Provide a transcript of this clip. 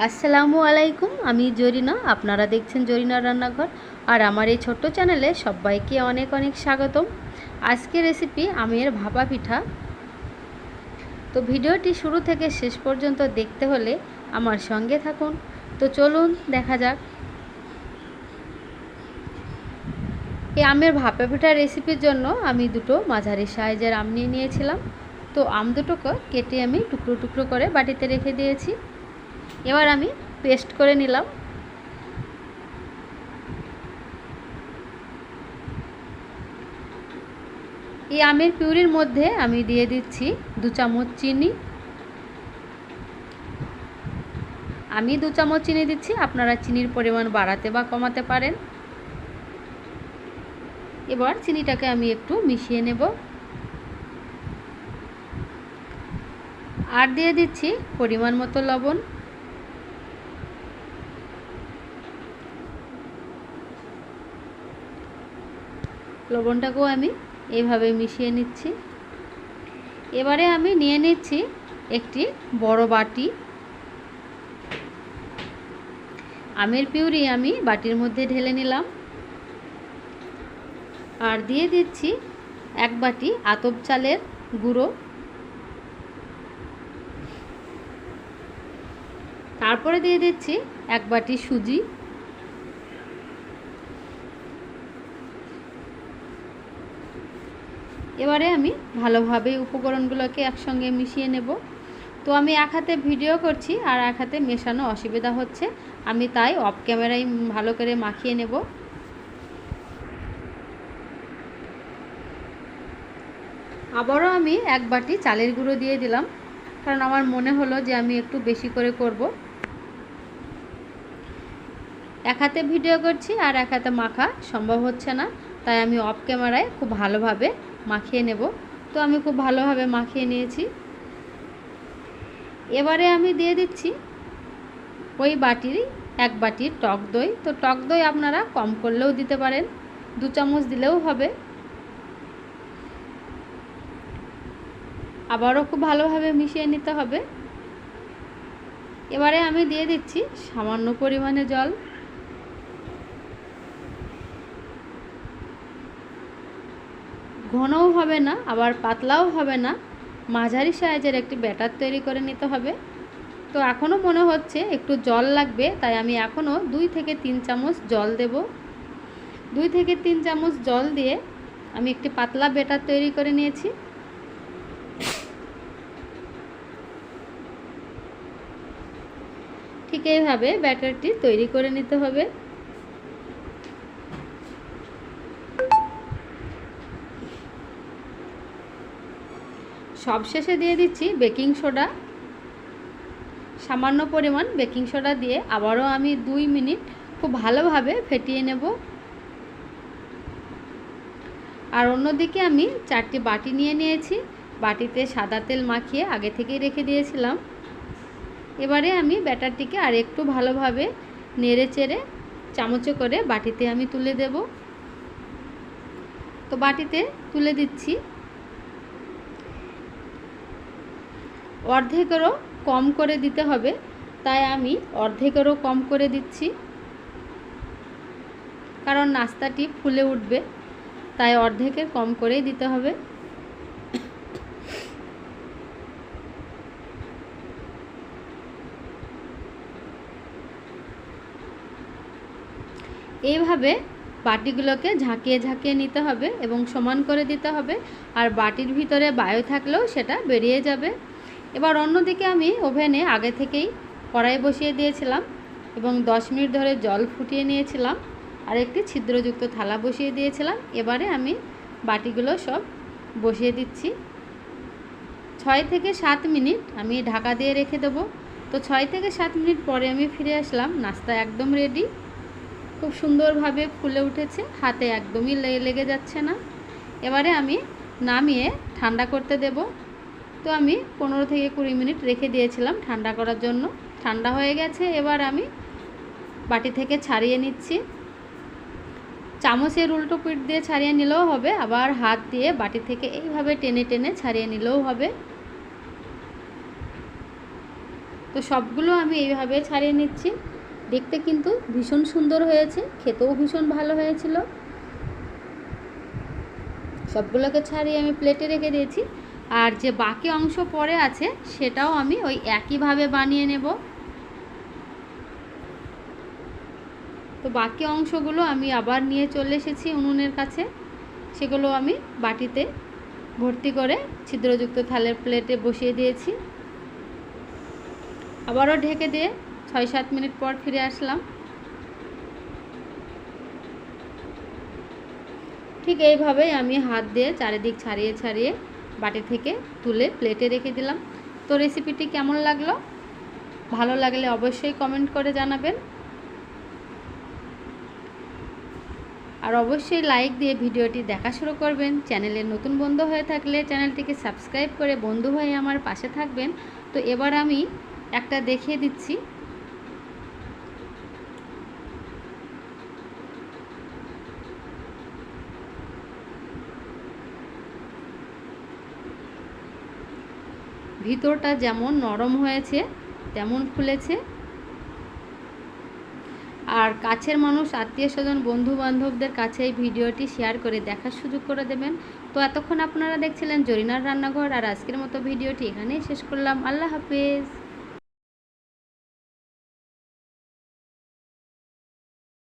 আসসালামু আলাইকুম। আমি জরিনা, আপনারা দেখছেন জরিনা রান্নাঘর। আর আমার এই ছোট্ট চ্যানেলে সবাইকে অনেক অনেক স্বাগতম। আজকের রেসিপি আমের ভাপা পিঠা। তো ভিডিওটি শুরু থেকে শেষ পর্যন্ত দেখতে হলে আমার সঙ্গে থাকুন। তো চলুন দেখা যাক। এই আমের ভাপা পিঠার রেসিপির জন্য আমি দুটো মাঝারি সাইজের আম নিয়ে নিয়েছিলাম। তো আম দুটোকে কেটে আমি টুকরো টুকরো করে বাটিতে রেখে দিয়েছি। এবার আমি পেস্ট করে নিলাম। এই আমের পিউরির মধ্যে আমি দিয়ে দিচ্ছি 2 চামচ চিনি। আমি 2 চামচ চিনি দিচ্ছি, আপনারা চিনির পরিমাণ বাড়াতে বা কমাতে পারেন। এবার চিনিটাকে আমি একটু মিশিয়ে নেব। আর দিয়ে দিচ্ছি পরিমাণ মতো লবণ। লবণটাকেও আমি এইভাবে মিশিয়ে নিচ্ছি। এবারে আমি নিয়ে নিচ্ছি একটি বড় বাটি। আমের পিউরি আমি বাটির মধ্যে ঢেলে নিলাম। আর দিয়ে দিচ্ছি 1 বাটি আতপ চালের গুঁড়ো। তারপরে দিয়ে দিচ্ছি 1 বাটি সুজি। এবারে আমি ভালোভাবে উপকরণগুলোকে একসঙ্গে মিশিয়ে নেব। তো আমি এক হাতে ভিডিও করছি আর এক হাতে মেশানো অসুবিধা হচ্ছে, আমি তাই অফ ক্যামেরায় ভালো করে মাখিয়ে নেব। আবারও আমি 1 বাটি চালের গুঁড়ো দিয়ে দিলাম, কারণ আমার মনে হলো যে আমি একটু বেশি করে করব। এক হাতে ভিডিও করছি আর এক হাতে মাখা সম্ভব হচ্ছে না, তাই আমি অফ ক্যামেরায় খুব ভালোভাবে মাখিয়ে নেব। তো আমি খুব ভালোভাবে মাখিয়ে নিয়েছি। এবারে আমি দিয়ে দিচ্ছি ওই বাটির 1 বাটি টক দই। তো টক দই আপনারা কম করলেও দিতে পারেন, 2 চামচ দিলেও হবে। আবারও খুব ভালোভাবে মিশিয়ে নিতে হবে। এবারে আমি দিয়ে দিচ্ছি সামান্য পরিমাণে জল। ঘনও হবে না আবার পাতলাও হবে না, মাঝারি সাইজের একটি ব্যাটার তৈরি করে নিতে হবে। তো এখনও মনে হচ্ছে একটু জল লাগবে, তাই আমি এখনও 2 থেকে 3 চামচ জল দেব। 2 থেকে 3 চামচ জল দিয়ে আমি একটি পাতলা ব্যাটার তৈরি করে নিয়েছি। ঠিক এইভাবে ব্যাটারটি তৈরি করে নিতে হবে। সবশেষে দিয়ে দিচ্ছি বেকিং সোডা। সামান্য পরিমাণ বেকিং সোডা দিয়ে আবারও আমি 2 মিনিট খুব ভালোভাবে ফেটিয়ে নেব। আর অন্যদিকে আমি 4টি বাটি নিয়ে নিয়েছি। বাটিতে সাদা তেল মাখিয়ে আগে থেকেই রেখে দিয়েছিলাম। এবারে আমি ব্যাটারটিকে আর একটু ভালোভাবে নেড়ে চেড়ে চামচে করে বাটিতে আমি তুলে দেব। তো বাটিতে তুলে দিচ্ছি। অর্ধেকেরও কম করে দিতে হবে, তাই আমি অর্ধেকেরও কম করে দিচ্ছি, কারণ নাস্তাটি ফুলে উঠবে, তাই অর্ধেকের কম করেই দিতে হবে। এইভাবে বাটিগুলোকে ঝাঁকিয়ে ঝাঁকিয়ে নিতে হবে এবং সমান করে দিতে হবে। আর বাটির ভিতরে বায়ু থাকলেও সেটা বেরিয়ে যাবে। এবার অন্যদিকে আমি ওভেনে আগে থেকেই কড়াই বসিয়ে দিয়েছিলাম এবং 10 মিনিট ধরে জল ফুটিয়ে নিয়েছিলাম। আর একটি ছিদ্রযুক্ত থালা বসিয়ে দিয়েছিলাম। এবারে আমি বাটিগুলো সব বসিয়ে দিচ্ছি। 6 থেকে 7 মিনিট আমি ঢাকা দিয়ে রেখে দেবো। তো 6 থেকে 7 মিনিট পরে আমি ফিরে আসলাম। নাস্তা একদম রেডি, খুব সুন্দরভাবে ফুলে উঠেছে, হাতে একদমই লেগে যাচ্ছে না। এবারে আমি নামিয়ে ঠান্ডা করতে দেব। তো আমি 15 থেকে 20 মিনিট রেখে দিয়েছিলাম ঠান্ডা করার জন্য। ঠান্ডা হয়ে গেছে। এবার আমি বাটি থেকে ছাড়িয়ে নিচ্ছি। চামচের উল্টো পিঠ দিয়ে ছাড়িয়ে নিলেও হবে, আবার হাত দিয়ে বাটি থেকে এইভাবে টেনে টেনে ছাড়িয়ে নিলেও হবে। তো সবগুলো আমি এইভাবে ছাড়িয়ে নিচ্ছি। দেখতে কিন্তু ভীষণ সুন্দর হয়েছে, খেতেও ভীষণ ভালো হয়েছিল। সবগুলোকে ছাড়িয়ে আমি প্লেটে রেখে দিয়েছি। আর যে বাকি অংশ পড়ে আছে সেটাও আমি ওই একইভাবে বানিয়ে নেব। তো বাকি অংশগুলো আমি আবার নিয়ে চলে এসেছি উনুনের কাছে। সেগুলো আমি বাটিতে ভর্তি করে ছিদ্রযুক্ত থালের প্লেটে বসিয়ে দিয়েছি। আবারও ঢেকে দিয়ে 6-7 মিনিট পর ফিরে আসলাম। ঠিক এইভাবেই আমি হাত দিয়ে চারিদিক ছাড়িয়ে ছাড়িয়ে বাটি থেকে তুলে প্লেটে রেখে দিলাম। তো রেসিপিটি কেমন লাগলো? ভালো লাগলে অবশ্যই কমেন্ট করে জানাবেন। আর অবশ্যই লাইক দিয়ে ভিডিওটি দেখা শুরু করবেন। চ্যানেলের নতুন বন্ধু হয়ে থাকলে চ্যানেলটিকে সাবস্ক্রাইব করে বন্ধু হয়ে আমার পাশে থাকবেন। তো এবার আমি একটা দেখিয়ে দিচ্ছি। ভিতরটা যেমন নরম হয়েছে তেমন ফুলেছে। আর কাছের মানুষ, আত্মীয় স্বজন, বন্ধু বান্ধবদের কাছে এই ভিডিওটি শেয়ার করে দেখার সুযোগ করে দেবেন। তো এতক্ষণ আপনারা দেখছিলেন জরিনার রান্নাঘর। আর আজকের মতো ভিডিওটি এখানেই শেষ করলাম। আল্লাহ হাফেজ।